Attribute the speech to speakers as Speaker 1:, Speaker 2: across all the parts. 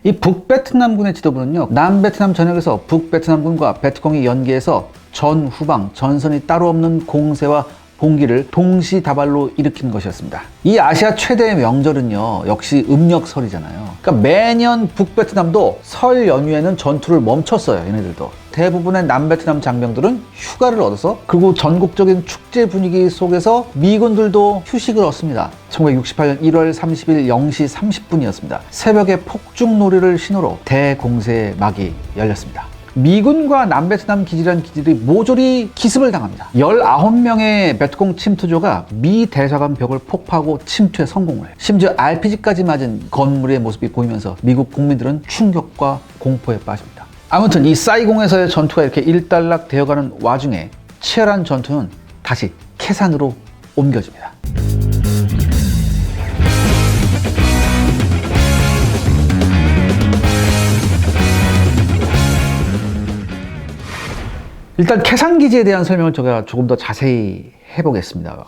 Speaker 1: 이 북베트남군의 지도부는요, 남베트남 전역에서 북베트남군과 베트콩이 연계해서 전후방 전선이 따로 없는 공세와 봉기를 동시다발로 일으키는 것이었습니다. 이 아시아 최대의 명절은요, 역시 음력설이잖아요. 그러니까 매년 북베트남도 설 연휴에는 전투를 멈췄어요. 얘네들도. 대부분의 남베트남 장병들은 휴가를 얻어서, 그리고 전국적인 축제 분위기 속에서 미군들도 휴식을 얻습니다. 1968년 1월 30일 0시 30분이었습니다. 새벽에 폭죽놀이를 신호로 대공세의 막이 열렸습니다. 미군과 남베트남 기지란 기지들이 모조리 기습을 당합니다. 19명의 베트콩 침투조가 미 대사관 벽을 폭파하고 침투에 성공을 해요. 심지어 RPG까지 맞은 건물의 모습이 보이면서 미국 국민들은 충격과 공포에 빠집니다. 아무튼 이 사이공에서의 전투가 이렇게 일단락 되어가는 와중에 치열한 전투는 다시 캐산으로 옮겨집니다. 일단 캐산 기지에 대한 설명을 제가 조금 더 자세히 해보겠습니다.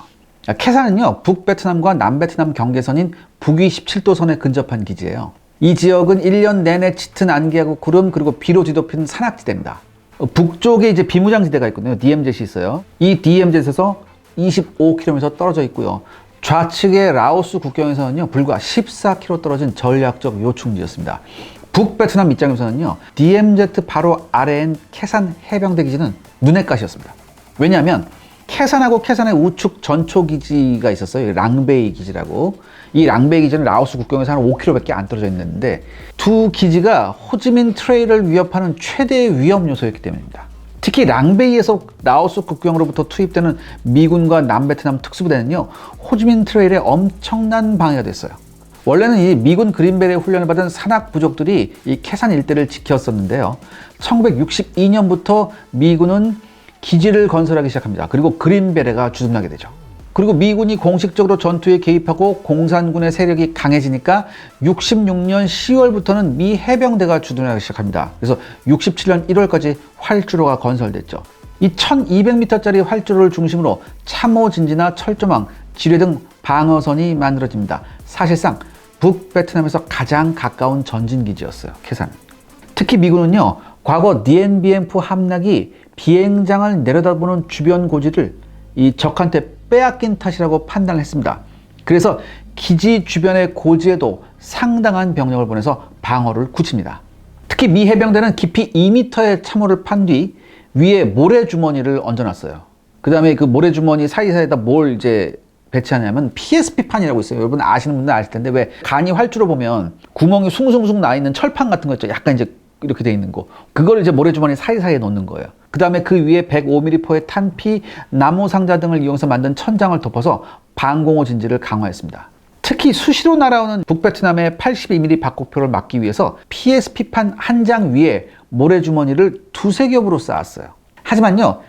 Speaker 1: 캐산은요, 북베트남과 남베트남 경계선인 북위 17도선에 근접한 기지예요. 이 지역은 1년 내내 짙은 안개하고 구름, 그리고 비로 뒤덮인 산악지대입니다. 북쪽에 이제 비무장지대가 있거든요. DMZ이 있어요. 이 DMZ에서 25km 떨어져 있고요. 좌측의 라오스 국경에서는요, 불과 14km 떨어진 전략적 요충지였습니다. 북베트남 입장에서는요, DMZ 바로 아래엔 캐산 해병대 기지는 눈엣 가시였습니다. 왜냐하면 캐산하고 캐산의 우측 전초 기지가 있었어요. 랑베이 기지라고. 이 랑베이 기지는 라오스 국경에서 한 5km밖에 안 떨어져 있는데, 두 기지가 호지민 트레일을 위협하는 최대의 위험 요소였기 때문입니다. 특히 랑베이에서 라오스 국경으로부터 투입되는 미군과 남베트남 특수부대는요, 호지민 트레일에 엄청난 방해가 됐어요. 원래는 이 미군 그린벨에 훈련을 받은 산악 부족들이 이 캐산 일대를 지켰었는데요. 1962년부터 미군은 기지를 건설하기 시작합니다. 그리고 그린베레가 주둔하게 되죠. 그리고 미군이 공식적으로 전투에 개입하고 공산군의 세력이 강해지니까 66년 10월부터는 미 해병대가 주둔하기 시작합니다. 그래서 67년 1월까지 활주로가 건설됐죠. 이 1200m짜리 활주로를 중심으로 참호진지나 철조망, 지뢰 등 방어선이 만들어집니다. 사실상 북베트남에서 가장 가까운 전진기지였어요, 캐산. 특히 미군은요, 과거 디엔비엠프 함락이 비행장을 내려다보는 주변 고지를 이 적한테 빼앗긴 탓이라고 판단을 했습니다. 그래서 기지 주변의 고지에도 상당한 병력을 보내서 방어를 굳힙니다. 특히 미 해병대는 깊이 2m의 참호를 판 뒤 위에 모래주머니를 얹어놨어요. 그 다음에 그 모래주머니 사이사이에다 뭘 이제 배치하냐면 PSP판이라고 있어요. 여러분 아시는 분들 아실 텐데, 왜 간이 활주로 보면 구멍이 숭숭숭 나 있는 철판 같은 거 있죠. 약간 이제 이렇게 돼 있는 거. 그걸 이제 모래주머니 사이사이에 넣는 거예요. 그 다음에 그 위에 105mm포의 탄피, 나무 상자 등을 이용해서 만든 천장을 덮어서 방공호 진지를 강화했습니다. 특히 수시로 날아오는 북베트남의 82mm 박격포를 막기 위해서 PSP판 한 장 위에 모래주머니를 두세 겹으로 쌓았어요. 하지만요,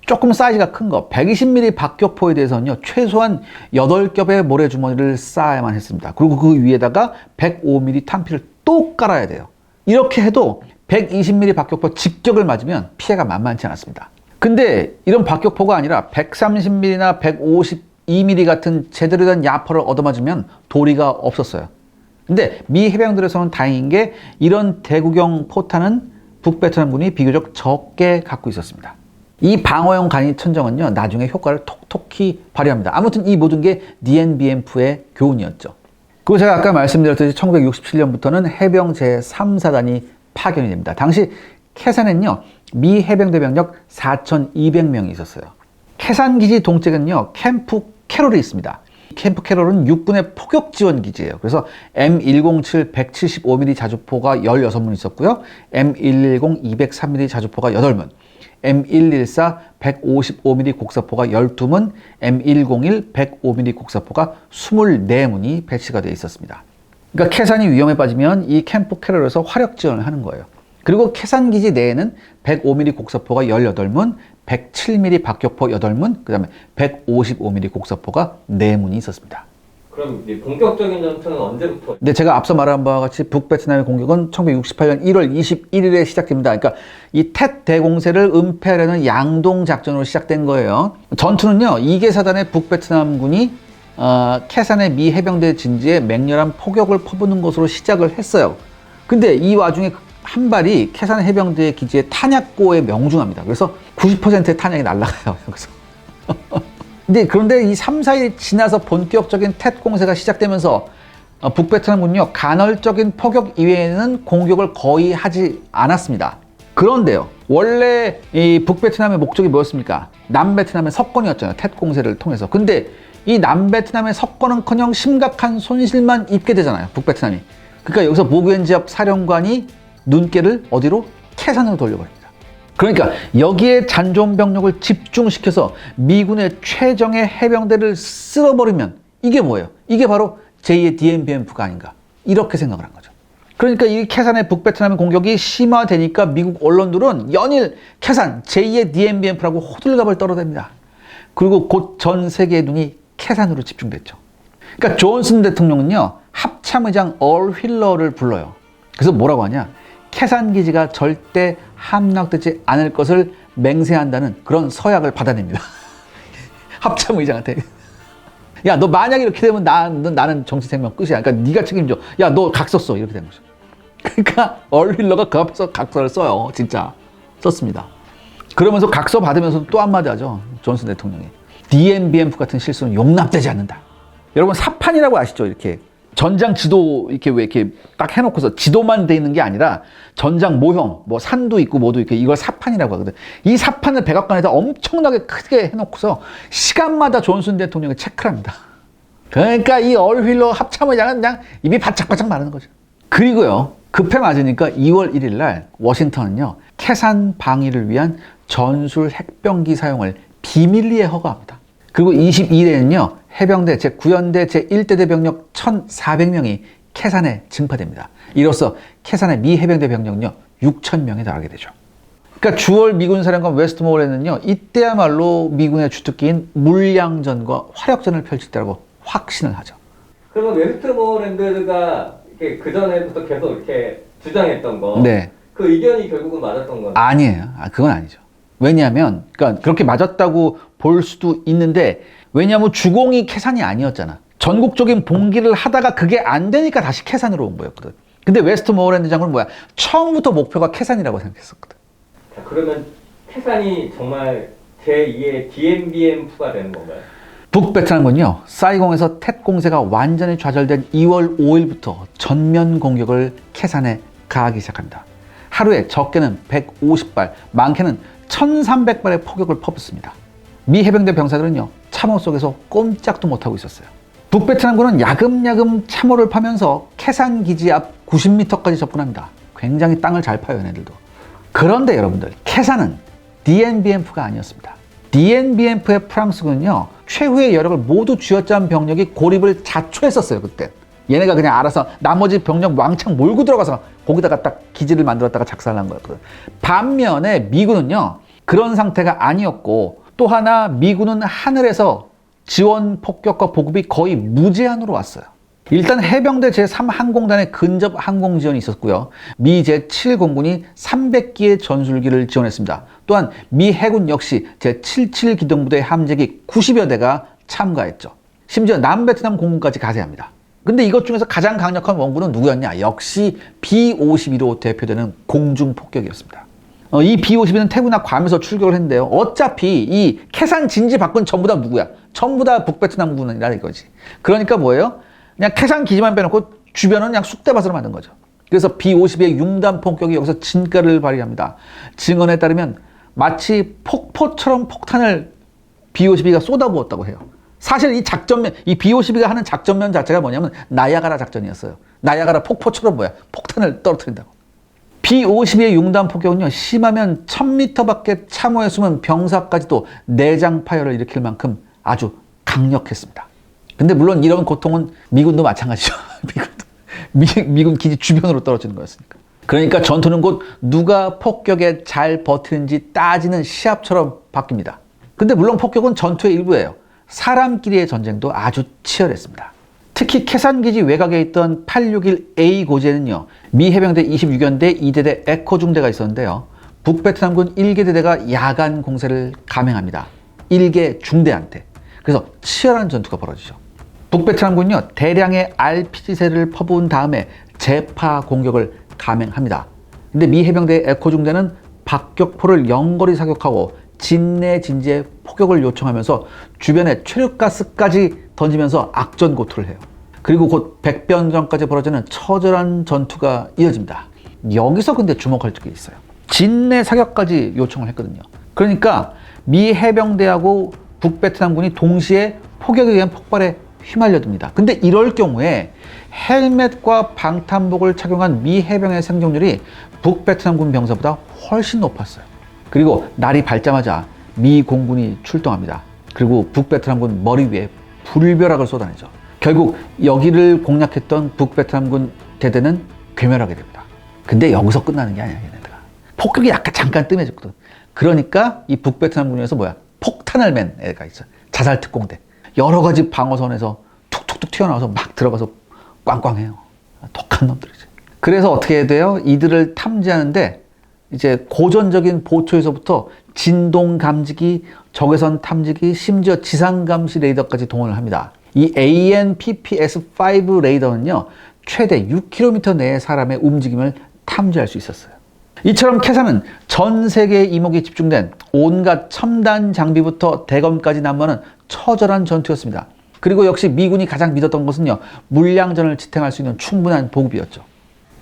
Speaker 1: 조금 사이즈가 큰 거 120mm 박격포에 대해서는요, 최소한 8겹의 모래주머니를 쌓아야만 했습니다. 그리고 그 위에다가 105mm 탄피를 또 깔아야 돼요. 이렇게 해도 120mm 박격포 직격을 맞으면 피해가 만만치 않았습니다. 근데 이런 박격포가 아니라 130mm나 152mm 같은 제대로 된 야포를 얻어맞으면 도리가 없었어요. 근데 미 해병들에서는 다행인 게 이런 대구경 포탄은 북베트남군이 비교적 적게 갖고 있었습니다. 이 방어용 간이 천정은요, 나중에 효과를 톡톡히 발휘합니다. 아무튼 이 모든 게 DNBMF의 교훈이었죠. 그리고 제가 아까 말씀드렸듯이 1967년부터는 해병 제3사단이 파견이 됩니다. 당시 캐산엔요, 미 해병대 병력 4,200명이 있었어요. 캐산 기지 동쪽에는요, 캠프 캐롤이 있습니다. 캠프 캐롤은 육군의 포격 지원 기지예요. 그래서 M107 175mm 자주포가 16문 있었고요. M110 203mm 자주포가 8문, M114 155mm 곡사포가 12문, M101 105mm 곡사포가 24문이 배치가 되어 있었습니다. 그러니까 캐산이 위험에 빠지면 이 캠프 캐롤에서 화력 지원을 하는 거예요. 그리고 캐산 기지 내에는 105mm 곡사포가 18문, 107mm 박격포 8문, 그 다음에 155mm 곡사포가 4문이 있었습니다.
Speaker 2: 그럼 이 본격적인 전투는 언제부터?
Speaker 1: 근데 제가 앞서 말한 바와 같이 북베트남의 공격은 1968년 1월 21일에 시작됩니다. 그러니까 이 텟 대공세를 은폐하려는 양동 작전으로 시작된 거예요. 전투는요, 2개 사단의 북베트남군이 캐산의 미 해병대 진지에 맹렬한 포격을 퍼붓는 것으로 시작을 했어요. 근데 이 와중에 한 발이 캐산 해병대 기지의 탄약고에 명중합니다. 그래서 90%의 탄약이 날아가요. 여기서. 그런데 이 3, 4일 지나서 본격적인 텟 공세가 시작되면서 북베트남군요, 간헐적인 포격 이외에는 공격을 거의 하지 않았습니다. 그런데요, 원래 이 북베트남의 목적이 뭐였습니까? 남베트남의 석권이었잖아요. 텟 공세를 통해서. 근데 이 남베트남의 석권은커녕 심각한 손실만 입게 되잖아요. 북베트남이. 그러니까 여기서 모겐지압 사령관이 눈길을 어디로? 캐산으로 돌려버립니다. 그러니까 여기에 잔존 병력을 집중시켜서 미군의 최정예 해병대를 쓸어버리면 이게 뭐예요? 이게 바로 제2의 DMBMF가 아닌가, 이렇게 생각을 한 거죠. 그러니까 이 캐산의 북베트남 공격이 심화되니까 미국 언론들은 연일 캐산 제2의 DMBMF라고 호들갑을 떨어댑니다. 그리고 곧 전 세계의 눈이 캐산으로 집중됐죠. 그러니까 존슨 대통령은요, 합참의장 얼 휠러를 불러요. 그래서 뭐라고 하냐? 캐산 기지가 절대 함락되지 않을 것을 맹세한다는 그런 서약을 받아냅니다. 합참의장한테. 야, 너 만약에 이렇게 되면 나는 정치 생명 끝이야. 그러니까 네가 책임져. 야, 너 각서 써. 이렇게 된 거죠. 그러니까 얼 휠러가 그 앞에서 각서를 써요. 진짜 썼습니다. 그러면서 각서 받으면서 또 한마디 하죠. 존슨 대통령이. DMBMF 같은 실수는 용납되지 않는다. 여러분, 사판이라고 아시죠? 이렇게 전장 지도 이렇게 왜 이렇게 딱 해놓고서 지도만 돼 있는 게 아니라 전장 모형, 뭐 산도 있고 뭐도 있고, 이걸 사판이라고 하거든. 이 사판을 백악관에다 엄청나게 크게 해놓고서 시간마다 존슨 대통령이 체크를 합니다. 그러니까 이 얼 휠러 합참의장은 그냥 입이 바짝바짝 마르는 거죠. 그리고요, 급해 맞으니까 2월 1일 날 워싱턴은요, 캐산 방위를 위한 전술 핵병기 사용을 비밀리에 허가합니다. 그리고 22일에는요, 해병대 제9연대 제1대대 병력 1,400명이 캐산에 증파됩니다. 이로써 캐산의 미 해병대 병력은요, 6,000명에 달하게 되죠. 그러니까 주월 미군 사령관 웨스트모어랜드는요, 이때야말로 미군의 주특기인 물량전과 화력전을 펼칠 때라고 확신을 하죠.
Speaker 2: 그러면 웨스트모어랜드가 이렇게 그 전에부터 계속 이렇게 주장했던 거,
Speaker 1: 네.
Speaker 2: 그 의견이 결국은 맞았던 건가요?
Speaker 1: 아니에요. 그건 아니죠. 왜냐하면, 그러니까 그렇게 맞았다고 볼 수도 있는데, 왜냐하면 주공이 캐산이 아니었잖아. 전국적인 봉기를 하다가 그게 안 되니까 다시 캐산으로 온 거였거든. 근데 웨스트모어랜드 장군은 뭐야? 처음부터 목표가 캐산이라고 생각했었거든.
Speaker 2: 자, 그러면 캐산이 정말 제2의 DMBMF가 되는 건가요?
Speaker 1: 북베트남군요, 사이공에서 텟 공세가 완전히 좌절된 2월 5일부터 전면 공격을 캐산에 가하기 시작합니다. 하루에 적게는 150발, 많게는 1300발의 포격을 퍼붓습니다. 미 해병대 병사들은요, 참호 속에서 꼼짝도 못하고 있었어요. 북베트남군은 야금야금 참호를 파면서 캐산 기지 앞 90m까지 접근합니다. 굉장히 땅을 잘 파요, 얘네들도. 그런데 여러분들, 캐산은 DNBMF가 아니었습니다. DNBMF의 프랑스군은요, 최후의 여력을 모두 쥐어짠 병력이 고립을 자초했었어요, 그때. 얘네가 그냥 알아서 나머지 병력 왕창 몰고 들어가서 거기다가 딱 기지를 만들었다가 작살난 거였거든. 반면에 미군은요, 그런 상태가 아니었고, 또 하나 미군은 하늘에서 지원 폭격과 보급이 거의 무제한으로 왔어요. 일단 해병대 제3항공단의 근접 항공 지원이 있었고요. 미 제7공군이 300기의 전술기를 지원했습니다. 또한 미 해군 역시 제77기동부대 함재기 90여 대가 참가했죠. 심지어 남베트남 공군까지 가세합니다. 근데 이것 중에서 가장 강력한 원군은 누구였냐? 역시 B-52로 대표되는 공중폭격이었습니다. 이 B-52는 태국이나 괌에서 출격을 했는데요. 어차피 이 캐산 진지 밖은 전부 다 누구야? 전부 다 북베트남군이라 이거지. 그러니까 뭐예요? 그냥 캐산 기지만 빼놓고 주변은 그냥 쑥대밭으로 만든 거죠. 그래서 B-52의 융단 폭격이 여기서 진가를 발휘합니다. 증언에 따르면 마치 폭포처럼 폭탄을 B-52가 쏟아부었다고 해요. 사실 이 작전면, 이 B-52가 하는 작전면 자체가 뭐냐면 나야가라 작전이었어요. 나야가라 폭포처럼 폭탄을 떨어뜨린다고. B-52의 융단 폭격은요, 심하면 1000m밖에 참호에 숨은 병사까지도 내장 파열을 일으킬 만큼 아주 강력했습니다. 근데 물론 이런 고통은 미군도 마찬가지죠. 미군 기지 주변으로 떨어지는 거였으니까. 그러니까 전투는 곧 누가 폭격에 잘 버티는지 따지는 시합처럼 바뀝니다. 근데 물론 폭격은 전투의 일부예요. 사람끼리의 전쟁도 아주 치열했습니다. 특히 캐산기지 외곽에 있던 861A 고지에는요, 미 해병대 26연대 2대대 에코중대가 있었는데요. 북베트남군 1개 대대가 야간 공세를 감행합니다. 1개 중대한테. 그래서 치열한 전투가 벌어지죠. 북베트남군요, 대량의 RPG세를 퍼부은 다음에 재파 공격을 감행합니다. 근데 미 해병대 에코 중대는 박격포를 영거리 사격하고 진내 진지에 포격을 요청하면서 주변에 최루가스까지 던지면서 악전고투를 해요. 그리고 곧 백변전까지 벌어지는 처절한 전투가 이어집니다. 여기서 근데 주목할 게 있어요. 진내 사격까지 요청을 했거든요. 그러니까 미 해병대하고 북베트남군이 동시에 포격에 의한 폭발에 휘말려듭니다. 근데 이럴 경우에 헬멧과 방탄복을 착용한 미 해병의 생존율이 북베트남군 병사보다 훨씬 높았어요. 그리고 날이 밝자마자 미 공군이 출동합니다. 그리고 북베트남군 머리 위에 불벼락을 쏟아내죠. 결국 여기를 공략했던 북베트남군 대대는 괴멸하게 됩니다. 근데 여기서 끝나는 게 아니야, 얘네들아. 폭격이 약간 잠깐 뜸해졌거든. 그러니까 이 북베트남군에서 폭탄을 맨 애가 있어. 자살 특공대. 여러 가지 방어선에서 툭툭툭 튀어나와서 막 들어가서 꽝꽝해요. 독한 놈들이지. 그래서 어떻게 해야 돼요? 이들을 탐지하는데 이제 고전적인 보초에서부터 진동 감지기, 적외선 탐지기, 심지어 지상 감시 레이더까지 동원을 합니다. 이 AN/PPS-5 레이더는요, 최대 6km 내의 사람의 움직임을 탐지할 수 있었어요. 이처럼 캐사는 전 세계의 이목이 집중된 온갖 첨단 장비부터 대검까지 난무하는 처절한 전투였습니다. 그리고 역시 미군이 가장 믿었던 것은요, 물량전을 지탱할 수 있는 충분한 보급이었죠.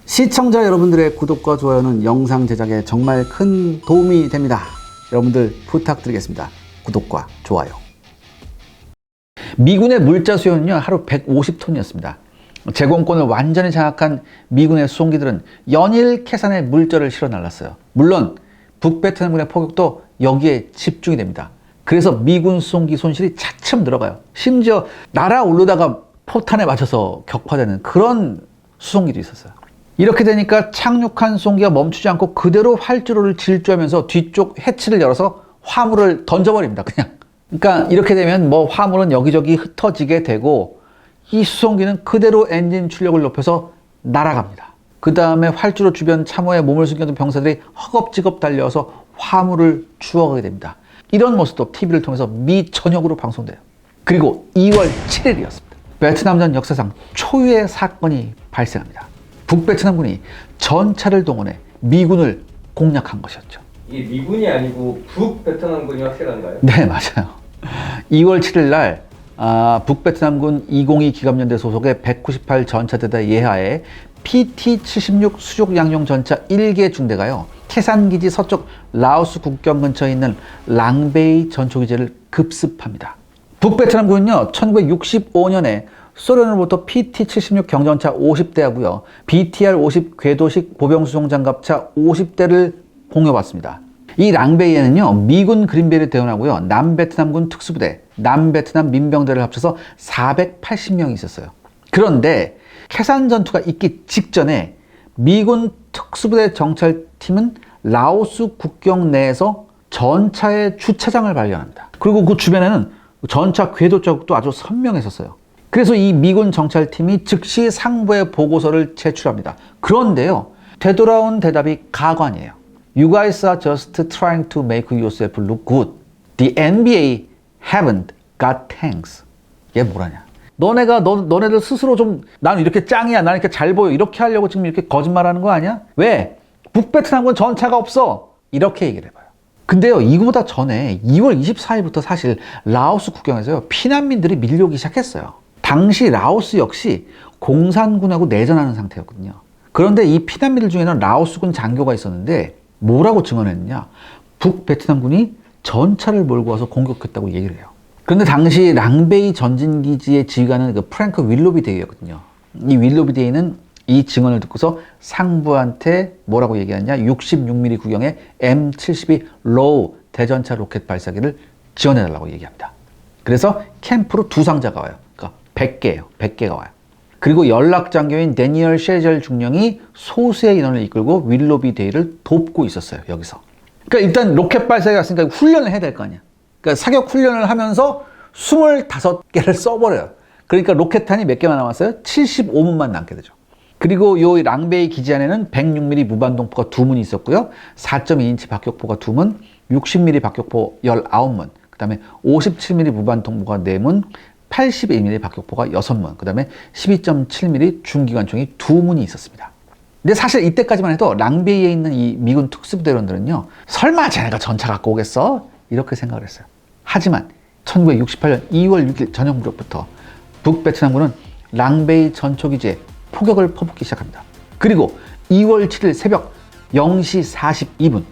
Speaker 1: 시청자 여러분들의 구독과 좋아요는 영상 제작에 정말 큰 도움이 됩니다. 여러분들 부탁드리겠습니다. 구독과 좋아요. 미군의 물자 수요는요, 하루 150톤이었습니다. 제공권을 완전히 장악한 미군의 수송기들은 연일 캐산에 물자를 실어 날랐어요. 물론 북베트남군의 포격도 여기에 집중이 됩니다. 그래서 미군 수송기 손실이 차츰 늘어가요. 심지어 날아오르다가 포탄에 맞춰서 격파되는 그런 수송기도 있었어요. 이렇게 되니까 착륙한 수송기가 멈추지 않고 그대로 활주로를 질주하면서 뒤쪽 해치를 열어서 화물을 던져버립니다. 그냥. 그러니까 이렇게 되면 화물은 여기저기 흩어지게 되고 이 수송기는 그대로 엔진 출력을 높여서 날아갑니다. 그 다음에 활주로 주변 참호에 몸을 숨겨둔 병사들이 허겁지겁 달려와서 화물을 주워가게 됩니다. 이런 모습도 TV를 통해서 미 전역으로 방송돼요. 그리고 2월 7일이었습니다. 베트남전 역사상 초유의 사건이 발생합니다. 북베트남군이 전차를 동원해 미군을 공략한 것이었죠.
Speaker 2: 이게 미군이 아니고 북베트남군이 확실한가요?
Speaker 1: 네, 맞아요. 2월 7일 날 북베트남군 202 기갑연대 소속의 198 전차대대 예하에 PT-76 수족 양용 전차 1개 중대가요, 캐산기지 서쪽 라오스 국경 근처에 있는 랑베이 전초기지를 급습합니다. 북베트남군은요, 1965년에 소련으로부터 PT-76 경전차 50대하고요, BTR-50 궤도식 보병수송장갑차 50대를 공여받습니다. 이 랑베이에는요, 미군 그린벨이 대원하고요, 남베트남군 특수부대, 남베트남 민병대를 합쳐서 480명이 있었어요. 그런데 캐산 전투가 있기 직전에 미군 특수부대 정찰팀은 라오스 국경 내에서 전차의 주차장을 발견합니다. 그리고 그 주변에는 전차 궤도 자국도 아주 선명했었어요. 그래서 이 미군 정찰팀이 즉시 상부에 보고서를 제출합니다. 그런데요, 되돌아온 대답이 가관이에요. You guys are just trying to make yourself look good. The NBA haven't got tanks. 얘 뭐라냐? 너네들 스스로 좀, 나는 이렇게 짱이야, 나는 이렇게 잘 보여, 이렇게 하려고 지금 이렇게 거짓말하는 거 아니야? 왜? 북베트남군 전차가 없어. 이렇게 얘기를 해봐요. 근데요, 이거보다 전에 2월 24일부터 사실 라오스 국경에서요, 피난민들이 밀려오기 시작했어요. 당시 라오스 역시 공산군하고 내전하는 상태였거든요. 그런데 이 피난민들 중에는 라오스군 장교가 있었는데 뭐라고 증언했느냐? 북베트남군이 전차를 몰고 와서 공격했다고 얘기를 해요. 그런데 당시 랑베이 전진기지의 지휘관은 그 프랭크 윌로비 대위였거든요. 이 윌로비 대위는 이 증언을 듣고서 상부한테 뭐라고 얘기하냐? 66mm 구경의 M72 로우 대전차 로켓 발사기를 지원해달라고 얘기합니다. 그래서 캠프로 두 상자가 와요. 그러니까 100개예요. 100개가 와요. 그리고 연락장교인 데니얼 셰젤 중령이 소수의 인원을 이끌고 윌로비 대위를 돕고 있었어요. 여기서. 그러니까 일단 로켓 발사기가 왔으니까 훈련을 해야 될 거 아니야. 그러니까 사격 훈련을 하면서 25개를 써버려요. 그러니까 로켓탄이 몇 개만 남았어요? 75문만 남게 되죠. 그리고 요 랑베이 기지 안에는 106mm 무반동포가 2문이 있었고요. 4.2인치 박격포가 2문, 60mm 박격포 19문, 그 다음에 57mm 무반동포가 4문, 81mm 박격포가 6문, 그 다음에 12.7mm 중기관총이 2문이 있었습니다. 근데 사실 이때까지만 해도 랑베이에 있는 이 미군 특수부대원들은요, 설마 쟤네가 전차 갖고 오겠어? 이렇게 생각을 했어요. 하지만 1968년 2월 6일 저녁 무렵부터 북베트남군은 랑베이 전초기지에 포격을 퍼붓기 시작합니다. 그리고 2월 7일 새벽 0시 42분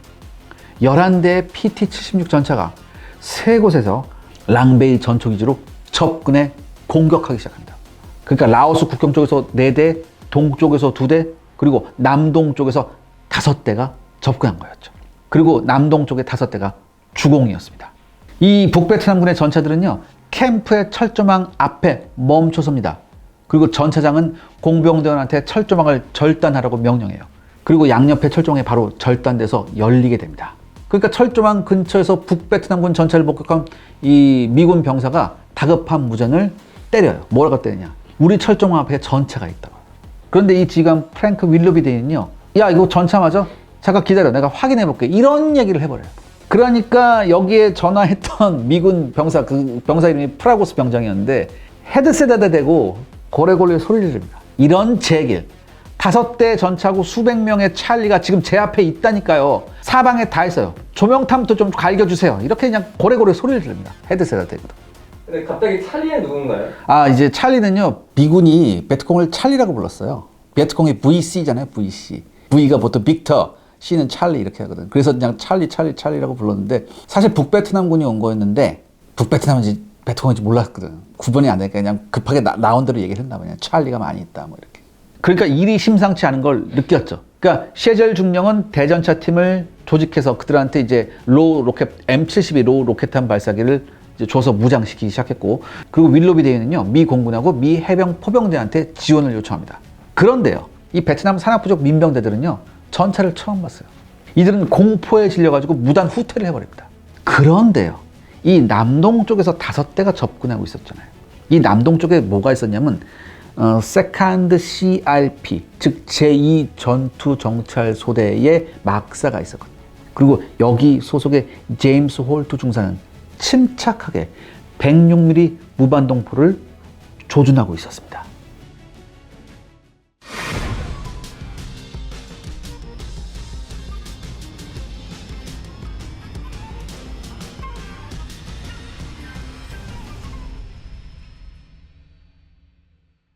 Speaker 1: 11대의 PT-76 전차가 세 곳에서 랑베이 전초기지로 접근해 공격하기 시작합니다. 그러니까 라오스 국경 쪽에서 4대, 동쪽에서 2대, 그리고 남동 쪽에서 5대가 접근한 거였죠. 그리고 남동 쪽에 5대가 주공이었습니다. 이 북베트남군의 전차들은요, 캠프의 철조망 앞에 멈춰섭니다. 그리고 전차장은 공병대원한테 철조망을 절단하라고 명령해요. 그리고 양옆에 철조망이 바로 절단돼서 열리게 됩니다. 그러니까 철조망 근처에서 북베트남군 전차를 목격한 이 미군 병사가 다급한 무전을 때려요. 뭐라고 때리냐? 우리 철조망 앞에 전차가 있다고. 그런데 이 지휘관 프랭크 윌러비 대인은요, 야, 이거 전차 맞아? 잠깐 기다려, 내가 확인해 볼게. 이런 얘기를 해버려요. 그러니까 여기에 전화했던 미군 병사, 그 병사 이름이 프라고스 병장이었는데 헤드셋에다 대고 고래고래 소리를 지릅니다. 이런 제길, 5대 전차고 수백 명의 찰리가 지금 제 앞에 있다니까요. 사방에 다 있어요. 조명탐도 좀 갈겨주세요. 이렇게 그냥 고래고래 소리를 지릅니다. 헤드셋에다 대고.
Speaker 2: 근데 갑자기 찰리는 누군가요?
Speaker 1: 아, 이제 찰리는요, 미군이 베트콩을 찰리라고 불렀어요. 베트콩이 VC잖아요, VC. V가 보통 빅터, C는 찰리 이렇게 하거든. 그래서 그냥 찰리라고 불렀는데, 사실 북베트남군이 온 거였는데, 북베트남인지 베트콩인지 몰랐거든. 구분이 안 되니까 그냥 급하게 나온 대로 얘기를 했나 봐요. 찰리가 많이 있다, 뭐 이렇게. 그러니까 일이 심상치 않은 걸 느꼈죠. 그러니까 셰젤 중령은 대전차 팀을 조직해서 그들한테 이제 로 로켓, M72 로 로켓탄 발사기를 이제 줘서 무장시키기 시작했고, 그리고 윌로비 대위는요, 미 공군하고 미 해병 포병대한테 지원을 요청합니다. 그런데요, 이 베트남 산악부족 민병대들은요, 전차를 처음 봤어요. 이들은 공포에 질려가지고 무단 후퇴를 해버립니다. 그런데요, 이 남동 쪽에서 5대가 접근하고 있었잖아요. 이 남동 쪽에 뭐가 있었냐면 세컨드 CRP, 즉 제2 전투정찰소대의 막사가 있었거든요. 그리고 여기 소속의 제임스 홀트 중사는 침착하게 106mm 무반동포를 조준하고 있었습니다.